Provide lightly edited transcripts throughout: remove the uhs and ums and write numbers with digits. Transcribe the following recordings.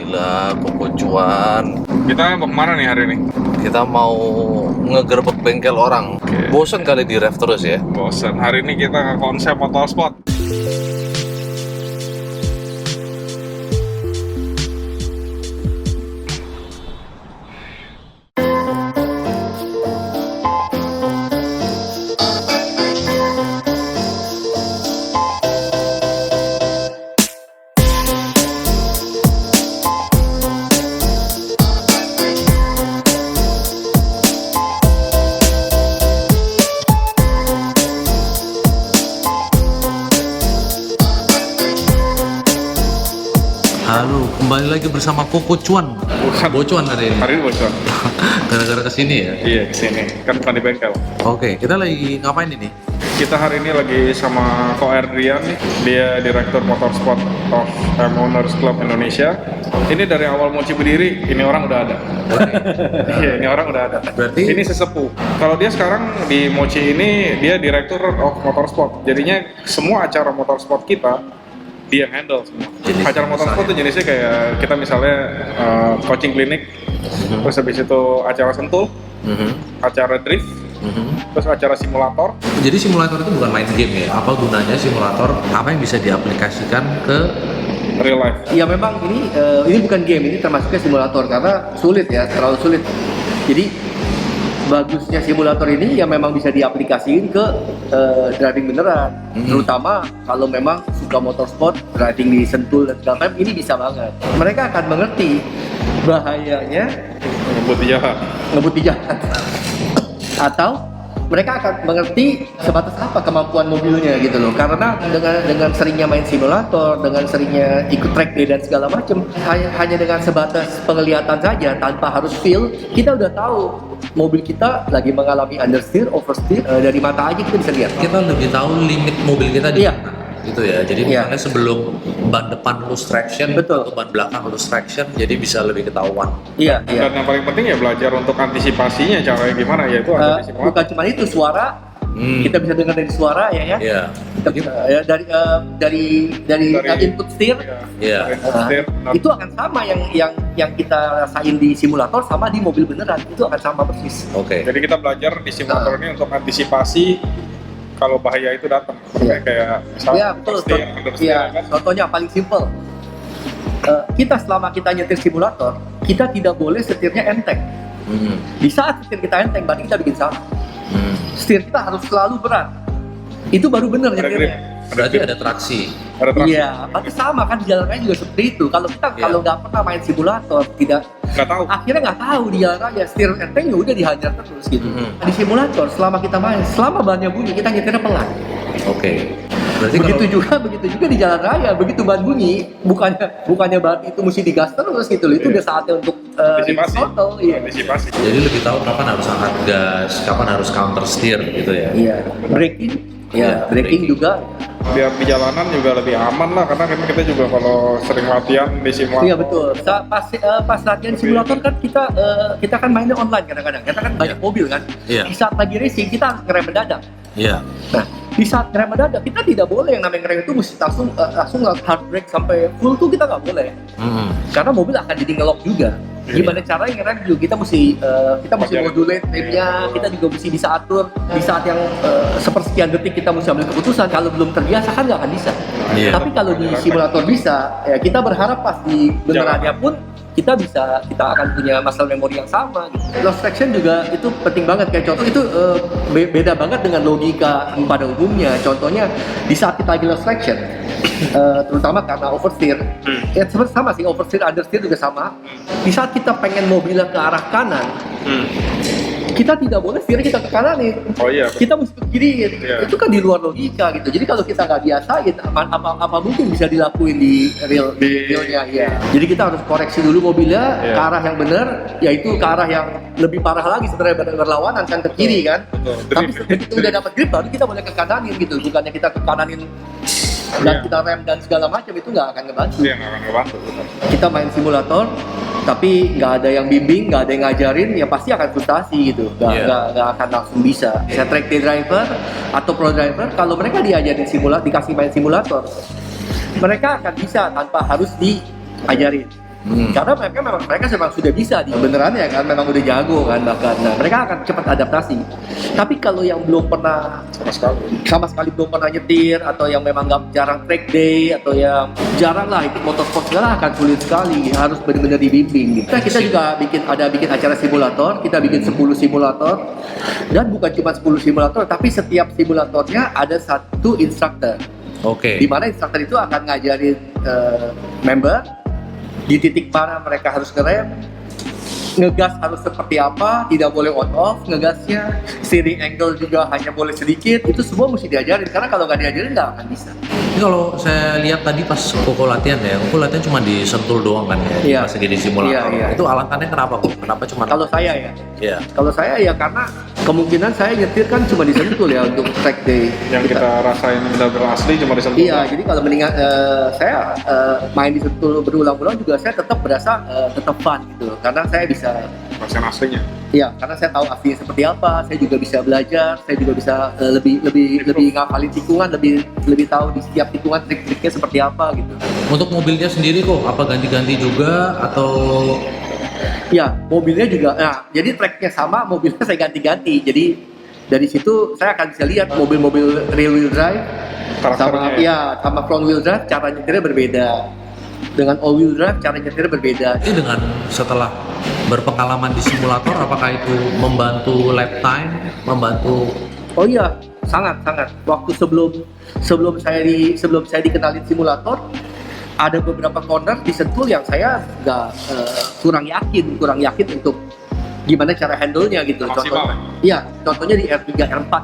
gila, Koko Cuan. Kita mau kemana nih hari ini? Kita mau ngegerebek bengkel orang. Bosen kali di ref terus ya. Bosan. Hari ini kita ke konsep motorsport. Halo, kembali lagi bersama Koko Cuan. Bukan. Bocuan hari ini. Hari ini bosan. Gara-gara kesini ya. Iya, kesini. Kan bukan di bengkel. Oke, kita lagi ngapain ini? Kita hari ini lagi sama Ko Erdrian nih. Dia Direktur Motorsport of Owners Club Indonesia. Ini dari awal Mochi berdiri, ini orang udah ada. Iya, ini orang udah ada. Berarti- ini sesepuh. Kalau dia sekarang di Mochi ini, dia Direktur of Motorsport. Jadinya semua acara motorsport kita dia yang handle semua. Jenis Acara motorsport tuh jenisnya kayak kita misalnya coaching klinik, terus habis itu acara sentul, acara drift, terus acara simulator. Jadi simulator itu bukan main game ya? Apa gunanya simulator? Apa yang bisa diaplikasikan ke Real life. Ya memang ini bukan game, ini termasuknya simulator karena sulit ya, terlalu sulit. Jadi bagusnya simulator ini ya memang bisa diaplikasiin ke driving beneran, terutama kalau memang suka motorsport, driving di Sentul dan segala macam, ini bisa banget. Mereka akan mengerti bahayanya Ngebut di jalan. ngebut di jalan atau mereka akan mengerti sebatas apa kemampuan mobilnya gitu loh, karena dengan seringnya main simulator, dengan seringnya ikut track day dan segala macam, hanya dengan sebatas penglihatan saja tanpa harus feel, kita udah tahu mobil kita lagi mengalami understeer, oversteer, dari mata aja kita bisa lihat. kita lebih tahu limit mobil kita di Iya. mana gitu ya. Jadi Iya. misalnya sebelum ban depan loose traction Betul. atau ban belakang loose traction, jadi bisa lebih ketahuan. Iya, iya. Dan yang paling penting ya belajar untuk antisipasinya, caranya gimana, yaitu ada di simulator. Bukan cuma itu, suara kita bisa dengar dari suara ya. Iya. Kita bisa, ya, dari input steer. Iya. Input steer, Itu akan sama yang kita rasain di simulator sama di mobil beneran, itu akan sama persis. Oke. Jadi kita belajar di simulator ini untuk antisipasi kalau bahaya itu datang. Iya. Kayak misalnya Ya betul. oversteer, understeer, Iya, kan? contohnya paling simple. Kita selama kita nyetir simulator, kita tidak boleh setirnya enteng. Di saat setir kita enteng, berarti kita bikin salah. Setir kita harus selalu berat. Itu baru benar Ada grip. nyetirnya. Berarti ada traksi. Ada traksi. Iya, berarti sama kan di jalan raya juga seperti itu. Kalau kita Iya. kalau nggak pernah main simulator, Nggak tahu. akhirnya nggak tahu di jalan raya, setir enteng ya udah dihajar terus gitu. Di simulator selama kita main, selama bannya bunyi kita nyetirnya pelan. Oke. Berarti Begitu kalau juga di jalan raya, begitu ban bunyi, bukannya berarti itu mesti digas terus gitu loh. Itu udah saatnya untuk Antisipasi. throttle, iya. Antisipasi. jadi lebih tahu kapan harus angkat gas, kapan harus counter steer gitu ya. Iya, braking, Iya, ya, braking braking. juga. Biar di jalanan juga lebih aman lah, karena kita juga kalau sering latihan di simulator. Iya betul. Pas latihan simulator kan kita kan mainnya online kadang-kadang. Kita kan banyak Iya. mobil kan. Iya. Di saat lagi racing kita harus ngerem mendadak. Iya. Nah, di saat ngerem mendadak kita tidak boleh yang namanya ngerem itu mesti langsung hard brake sampai full tuh kita nggak boleh. Karena mobil akan jadi ngelok juga. Gimana caranya ngerem juga kita mesti modulate remnya, kita juga mesti bisa atur di saat yang sepersekian detik kita mesti ambil keputusan. Kalau belum terbiasa kan nggak akan bisa. Iya. Tapi kalau di simulator bisa, ya kita berharap pas di benerannya pun kita akan punya muscle memory yang sama gitu. Lost traction juga itu penting banget, kayak contoh itu beda banget dengan logika pada umumnya. Contohnya di saat kita lagi lost traction, terutama karena oversteer, ya sebenarnya sama sih, oversteer, understeer juga sama. Di saat kita pengen mobilnya ke arah kanan, kita tidak boleh setir kita ke kanan nih. Oh iya. Kita mesti ke kiri. Iya. Itu kan di luar logika gitu. Jadi kalau kita nggak biasain, apa mungkin bisa dilakuin di realnya ya. Jadi kita harus koreksi dulu mobilnya Iya. ke arah yang benar, yaitu ke arah yang lebih parah lagi sebenarnya, berlawanan kan ke kiri kan. Betul. Tapi Drift. begitu udah dapat grip baru kita boleh ke kananin gitu. Bukannya kita ke kananin dan Iya. kita rem dan segala macam, itu nggak akan ngebantu. Iya, nggak akan ngebantu. Betul. Kita main simulator tapi nggak ada yang bimbing, nggak ada yang ngajarin, ya pasti akan frustasi gitu, Iya. nggak akan langsung bisa. Saya track day driver atau pro driver, kalau mereka diajarin simulator, dikasih main simulator, mereka akan bisa tanpa harus diajarin. Karena mereka memang sudah bisa beneran ya kan, memang udah jago kan bahkan. Nah, mereka akan cepat adaptasi. Tapi kalau yang belum pernah sama sekali belum pernah nyetir, atau yang memang jarang track day, atau yang jarang lah ikut motorsport segala, akan sulit sekali, harus benar-benar dibimbing gitu. Kita juga bikin acara simulator, kita bikin 10 simulator, dan bukan cuma 10 simulator, tapi setiap simulatornya ada satu instruktur. Oke. Di mana instruktur itu akan ngajarin member di titik mana mereka harus ngerem, ngegas harus seperti apa, tidak boleh on off ngegasnya, steering angle juga hanya boleh sedikit, itu semua mesti diajarin, karena kalau nggak diajarin nggak akan bisa. Ini kalau saya lihat tadi pas Koko latihan ya, Koko latihan cuma di Sentul doang kan ya, Iya. pas lagi di simulator. Iya. Itu alasannya kenapa Kok? Kenapa cuma? Kalau saya ya, Iya. kalau saya ya karena kemungkinan saya nyetir kan cuma di Sentul ya untuk track day. Yang kita rasain benar-benar asli cuma di Sentul. Iya, jadi kalau mendingan saya main di Sentul berulang-ulang juga saya tetap berasa tetap fun gitu, karena saya bisa. Rasain aslinya. Iya, karena saya tahu aslinya seperti apa, saya juga bisa belajar, saya juga bisa lebih ngapalin tikungan, lebih tahu di setiap tikungan trik-triknya seperti apa gitu. Untuk mobilnya sendiri kok, apa ganti-ganti juga atau? Ya, mobilnya juga. Nah, jadi tracknya sama, mobilnya saya ganti-ganti. Jadi dari situ saya akan bisa lihat mobil-mobil rear wheel drive Karakternya sama sama front wheel drive cara nyetirnya berbeda. Dengan all wheel drive cara nyetirnya berbeda. Ini dengan setelah berpengalaman di simulator, apakah itu membantu lap time, membantu? Oh iya, sangat. Waktu sebelum saya dikenalin simulator, ada beberapa corner di Sentul yang saya nggak kurang yakin untuk gimana cara handle-nya gitu. Maksimal. Contohnya di R3 R4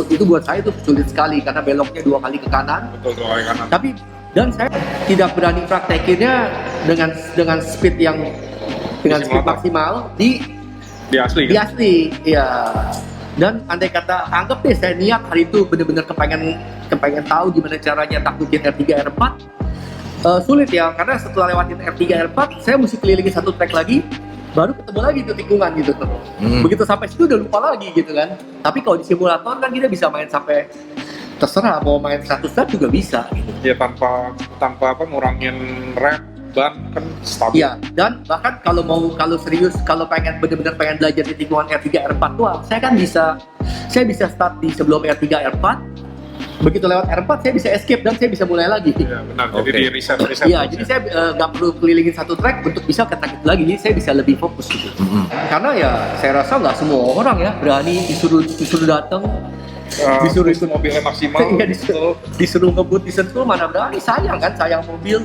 itu buat saya itu sulit sekali karena beloknya 2 kali ke kanan. Betul, 2 kali kanan. Tapi dan saya tidak berani praktekinnya dengan speed yang dengan speed maksimal di asli di kan? asli, ya. Dan andai kata anggap deh saya niat hari itu benar-benar kepengen tahu gimana caranya taklukin R3 R4, sulit ya, karena setelah lewatin R3 R4 saya mesti kelilingin satu track lagi, baru ketemu lagi tuh tikungan gitu. Begitu sampai situ udah lupa lagi gitu kan. Tapi kalau di simulator kan kita bisa main sampai terserah, mau main 100 lap juga bisa gitu. Ya tanpa apa ngurangin rem, ban kan stabil. Iya, dan bahkan kalau serius, kalau benar-benar pengen belajar di tikungan R3 R4 doang, saya bisa start di sebelum R3 R4. Begitu lewat R4 saya bisa escape dan saya bisa mulai lagi. Iya benar. Jadi Oke. di reset. Iya, jadi saya nggak perlu kelilingin satu track untuk bisa ke track itu lagi, jadi saya bisa lebih fokus gitu. Karena ya saya rasa nggak semua orang ya berani disuruh datang, disuruh ikut mobilnya maksimal. iya, disuruh ngebut di Sentul, mana berani, sayang mobil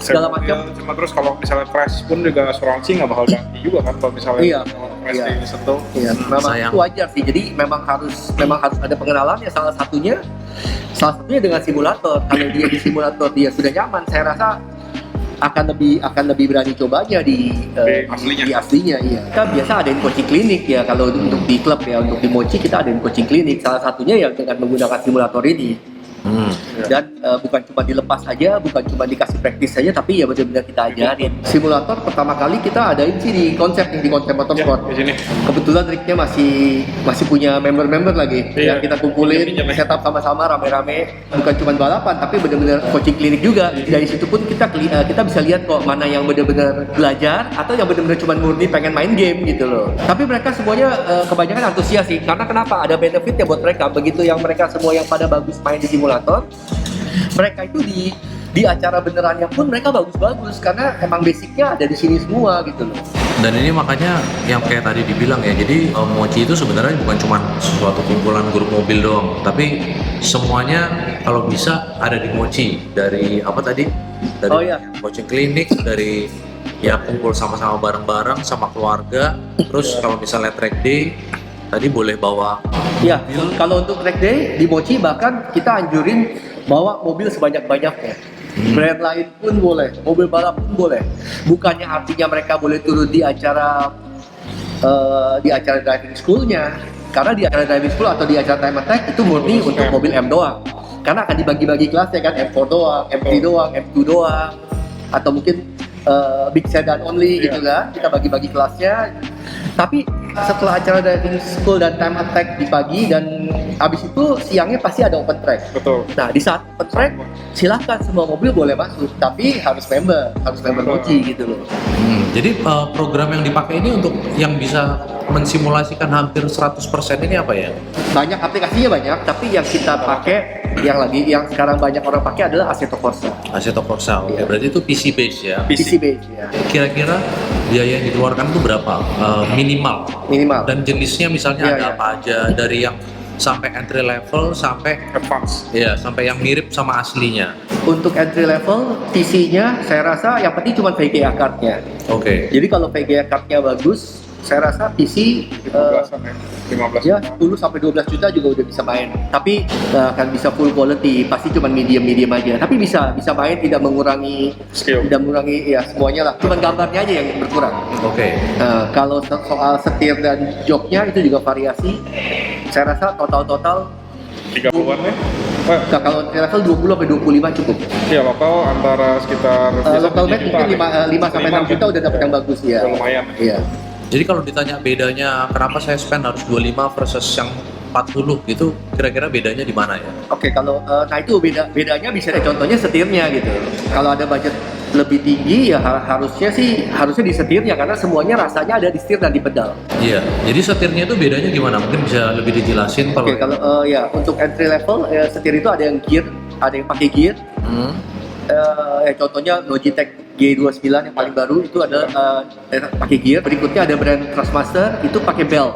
segala macam. Cuma terus kalau misalnya crash pun juga asuransi nggak bakal ganti juga kan kalau misalnya Iya. crash Iya. di Sentul. Iya, memang Sayang. itu wajar sih. Jadi memang harus ada pengenalannya. Salah satunya dengan simulator. Kalau dia di simulator dia sudah nyaman, saya rasa akan lebih berani cobanya di aslinya. di aslinya. Iya. Kita biasa adain coaching klinik ya, kalau untuk di klub ya, untuk di Mochi kita adain coaching klinik. Salah satunya ya dengan menggunakan simulator ini. Dan bukan cuma dilepas aja, bukan cuma dikasih praktis saja, tapi ya benar-benar kita ajarin. Simulator pertama kali kita adain sih di konsep motorsport. Di sini. Kebetulan Ricknya masih punya member lagi. Iya. Ya, kita kumpulin, Pinjam, ya. setup sama-sama rame-rame. Bukan cuma balapan, tapi benar-benar coaching klinik juga. Dari situ pun kita bisa lihat kok mana yang benar-benar belajar atau yang benar-benar cuma murni pengen main game gitu loh. Tapi mereka semuanya kebanyakan antusias sih. Karena kenapa? Ada benefitnya buat mereka. Begitu yang mereka semua yang pada bagus main di simulator, mereka itu di acara benerannya pun mereka bagus-bagus karena emang basicnya ada di sini semua gitu loh. Dan ini makanya yang kayak tadi dibilang ya, jadi Mochi itu sebenarnya bukan cuma suatu kumpulan grup mobil doang, tapi semuanya kalau bisa ada di Mochi. Dari apa tadi? Dari coaching klinik, dari ya kumpul sama-sama bareng-bareng sama keluarga. Terus kalau misalnya track day, tadi boleh bawa. Ya, kalau untuk track day di Mochi bahkan kita anjurin bawa mobil sebanyak-banyaknya. Brand lain pun boleh, mobil balap pun boleh. Bukannya artinya mereka boleh turun di acara driving school-nya. Karena di acara driving school atau di acara time attack itu murni untuk mobil M doang. Karena akan dibagi-bagi kelasnya kan, M4 doang, M3 doang, M2 doang, atau mungkin big sedan only gitu kan. Kita bagi-bagi kelasnya. Tapi setelah acara driving school dan time attack di pagi dan Habis itu siangnya pasti ada open track. Betul. Nah, di saat open track, silahkan semua mobil boleh masuk, tapi harus member mochi gitu loh. Jadi program yang dipakai ini untuk yang bisa mensimulasikan hampir 100% ini apa ya? Banyak aplikasinya banyak, tapi yang kita pakai yang sekarang banyak orang pakai adalah Assetto Corsa. Assetto Corsa, oke. Iya. Berarti itu PC base ya? PC base ya. Kira-kira biaya yang dikeluarkan itu berapa? Minimal? Minimal. Dan jenisnya misalnya Iya, ada iya. apa aja? Dari yang sampai entry level sampai Advance. ya sampai yang mirip sama aslinya. Untuk entry level, PC-nya saya rasa yang penting cuma VGA card-nya. Oke. Jadi kalau VGA card-nya bagus, saya rasa PC 15-an ya. 15 ya 10 sampai 12 juta juga udah bisa main. Tapi nggak akan bisa full quality, pasti cuma medium aja. Tapi bisa main, tidak mengurangi skill. ya semuanya lah. Cuma gambarnya aja yang berkurang. Oke. Kalau soal setir dan joknya itu juga variasi. Saya rasa total 30-an ya. kalau level 20 sampai 25 cukup. Ya lokal antara sekitar Local 7 match mungkin 5 sampai 6 juta udah dapat yang bagus ya. Udah lumayan. Iya. Jadi kalau ditanya bedanya kenapa saya spend harus 25 versus yang 40 gitu, kira-kira bedanya di mana ya? Oke, kalau nah itu bedanya bisa contohnya setirnya gitu. Kalau ada budget lebih tinggi ya harusnya di setirnya karena semuanya rasanya ada di setir dan di pedal. Iya. Jadi setirnya itu bedanya gimana? Mungkin bisa lebih dijelasin kalau Oke, kalau ya untuk entry level setir itu ada yang gear, ada yang pakai gear. Contohnya Logitech G29 yang paling baru itu ada pakai gear. Berikutnya ada brand Trustmaster itu pakai belt.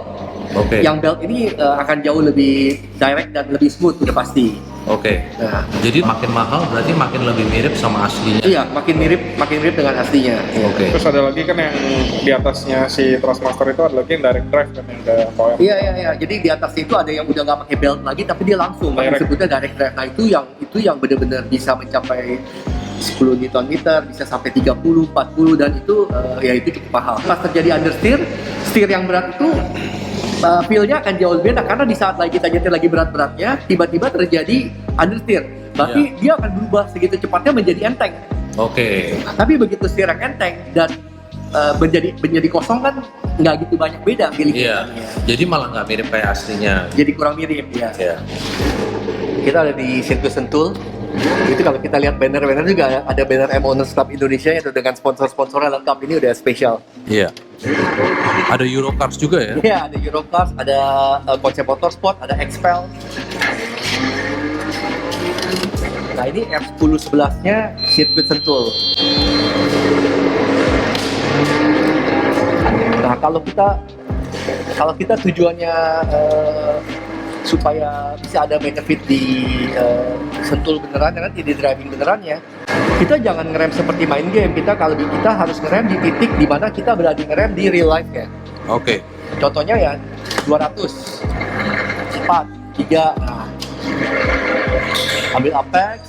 Oke. Yang belt ini akan jauh lebih direct dan lebih smooth udah pasti. Oke. Nah, Jadi makin mahal berarti makin lebih mirip sama aslinya. iya makin mirip dengan aslinya. Oke. Terus ada lagi kan yang di atasnya si Trustmaster itu ada lagi yang direct drive kan yang ada power. Iya. Jadi di atas itu ada yang udah nggak pakai belt lagi, tapi dia langsung Direct. disebutnya direct drive. Nah itu yang benar-benar bisa mencapai 10 Nm, bisa sampai 30, 40 dan itu ya itu cukup mahal. Pas terjadi understeer, steer yang berat itu feel-nya akan jauh beda karena di saat lagi kita nyetir lagi berat-beratnya, tiba-tiba terjadi understeer. Berarti dia akan berubah segitu cepatnya menjadi enteng. Oke. Tapi begitu steer yang enteng dan menjadi kosong kan nggak gitu banyak beda feelingnya. Iya. Jadi malah nggak mirip kayak aslinya. Jadi kurang mirip ya. Iya. Kita ada di sirkuit Sentul. Itu kalau kita lihat banner juga ada banner M-Owners Club Indonesia itu dengan sponsor-sponsornya lengkap, ini udah spesial. Iya. Ada Eurocars juga ya? Iya, ada Eurocars, ada konsep motorsport, ada Expel. Nah ini F1011-nya sirkuit Sentul. Nah kalau kita tujuannya supaya bisa ada benefit di Sentul beneran, nanti di driving beneran ya, kita jangan ngerem seperti main game. Kita harus ngerem di titik di mana kita berani ngerem di real life ya. Oke. Contohnya ya 200, 4, 3, nah. Ambil apex,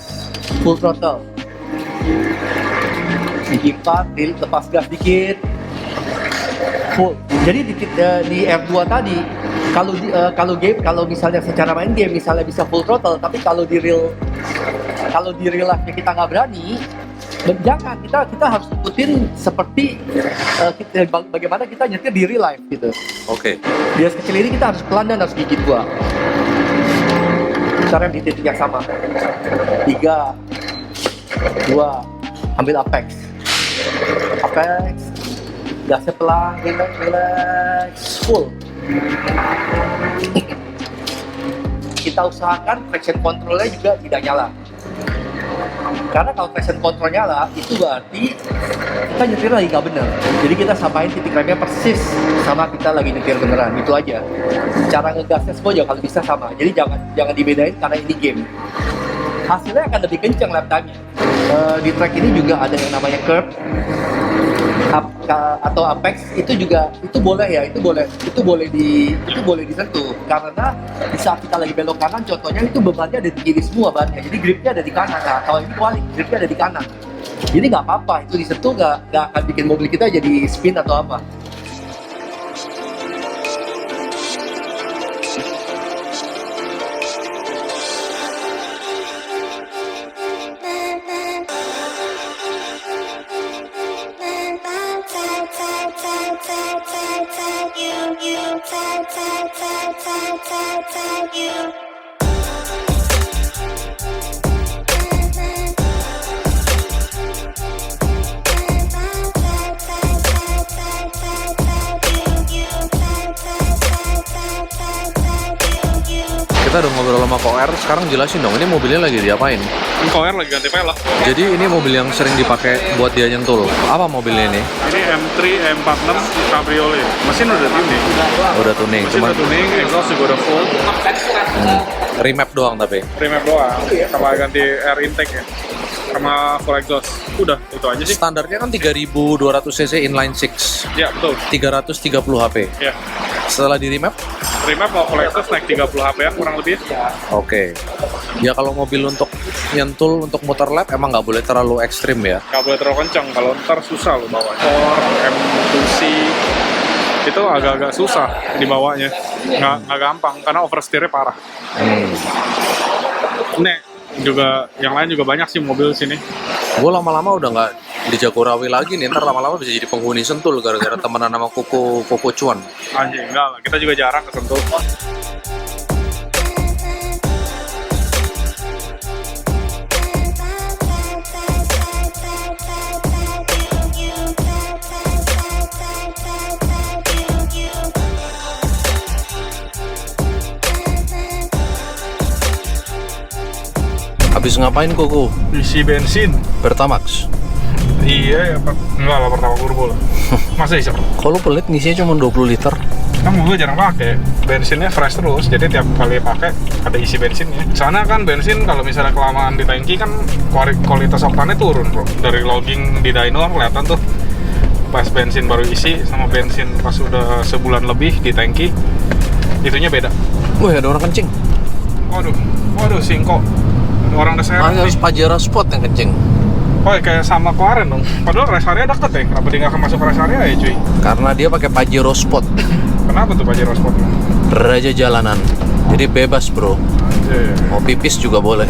full throttle. Gigi 4, lepas gas dikit, full. Jadi di F2 tadi, kalau misalnya secara main game misalnya bisa full throttle, tapi kalau di real life-nya kita nggak berani, jangan, kita harus ikutin seperti bagaimana kita nyetir di real life gitu. Oke. Di gas kecil ini kita harus pelan dan harus gigit 2. Kita rem di titik yang sama. 3, 2, ambil apex, gasnya pelan, relax, full. Kita usahakan traction controlnya juga tidak nyala. Karena kalau traction control nyala, itu berarti kita nyetir lagi nggak bener. Jadi kita samain titik remnya persis sama kita lagi nyetir beneran, itu aja. Cara ngegasnya semua juga kalau bisa sama. Jadi jangan dibedain karena ini game. Hasilnya akan lebih kencang lap time-nya. Di track ini juga ada yang namanya curb atau apex, itu boleh disentuh karena di saat kita lagi belok kanan, contohnya itu bebannya ada di kiri semua bannya, jadi gripnya ada di kanan. Nah kalau ini balik, gripnya ada di kanan, jadi nggak apa-apa itu disentuh, nggak akan bikin mobil kita jadi spin atau apa. you. Kita udah ngobrol sama KOR, sekarang jelasin dong, ini mobilnya lagi diapain? KOR lagi ganti pelek. Jadi ini mobil yang sering dipakai buat dia nyentul. Apa mobilnya ini? Ini M3 M46 Cabriolet. Mesin udah tuning. Udah tuning, Mesin cuman udah tuning, exhaust juga udah full. remap doang tapi. Remap doang, sama ganti air intake ya. Sama full exhaust. Udah, itu aja sih. Standarnya kan 3200 cc inline 6, Ya, betul. 330 HP. Ya. Setelah di remap? Remap kalau full exhaust naik 30 HP-an kurang lebih. Oke. Ya kalau mobil untuk nyentul, untuk muter lap emang nggak boleh terlalu ekstrim ya. Nggak boleh terlalu kencang, kalau ntar susah lo bawa. Core, M2C, itu agak-agak susah dibawanya. Nggak gampang, karena oversteer-nya parah. Nih, juga yang lain juga banyak sih mobil sini. Gue lama-lama udah nggak di Jagorawi lagi nih, ntar lama-lama bisa jadi penghuni Sentul gara-gara temenan sama Koko Cuan. Anjing, enggak lah, kita juga jarang ke Sentul. Habis ngapain Koko? Isi bensin. Pertamax. Iya, ya, enggak lah, pertama turbo lah. Masa isi? Kalau pelit ngisinya cuma 20 liter. Kan gue jarang pakai, bensinnya fresh terus, jadi tiap kali pakai ada isi bensinnya. Sana kan bensin kalau misalnya kelamaan di tangki kan kualitas oktannya turun bro. Dari logging di dyno kan kelihatan tuh pas bensin baru isi sama bensin pas udah sebulan lebih di tangki, itunya beda. Wih, ada orang kencing. Waduh, singkok. Orang desa Harus Pajero Sport yang kencing. Oh, kayak sama kemarin dong. Padahal rest area deket ya, kenapa dia nggak masuk rest area ya cuy? Karena dia pakai Pajero Sport. Kenapa tuh Pajero Sport? Raja jalanan. Jadi bebas bro. Anjir. Mau pipis juga boleh.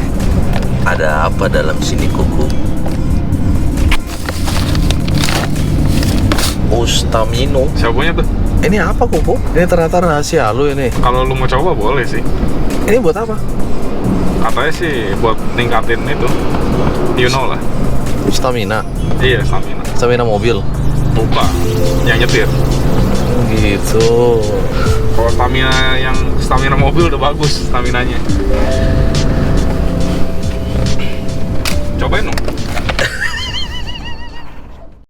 Ada apa dalam sini Koko? Ustamino. Siapa punya tuh? Ini apa Koko? Ini ternyata rahasia lu ini. Kalau lu mau coba boleh sih. Ini buat apa? Katanya sih buat ningkatin itu, you know lah. Stamina. Iya, stamina. Stamina mobil. Bukan, yang nyetir. Gitu. Kalau stamina mobil udah bagus staminanya. Cobain dong.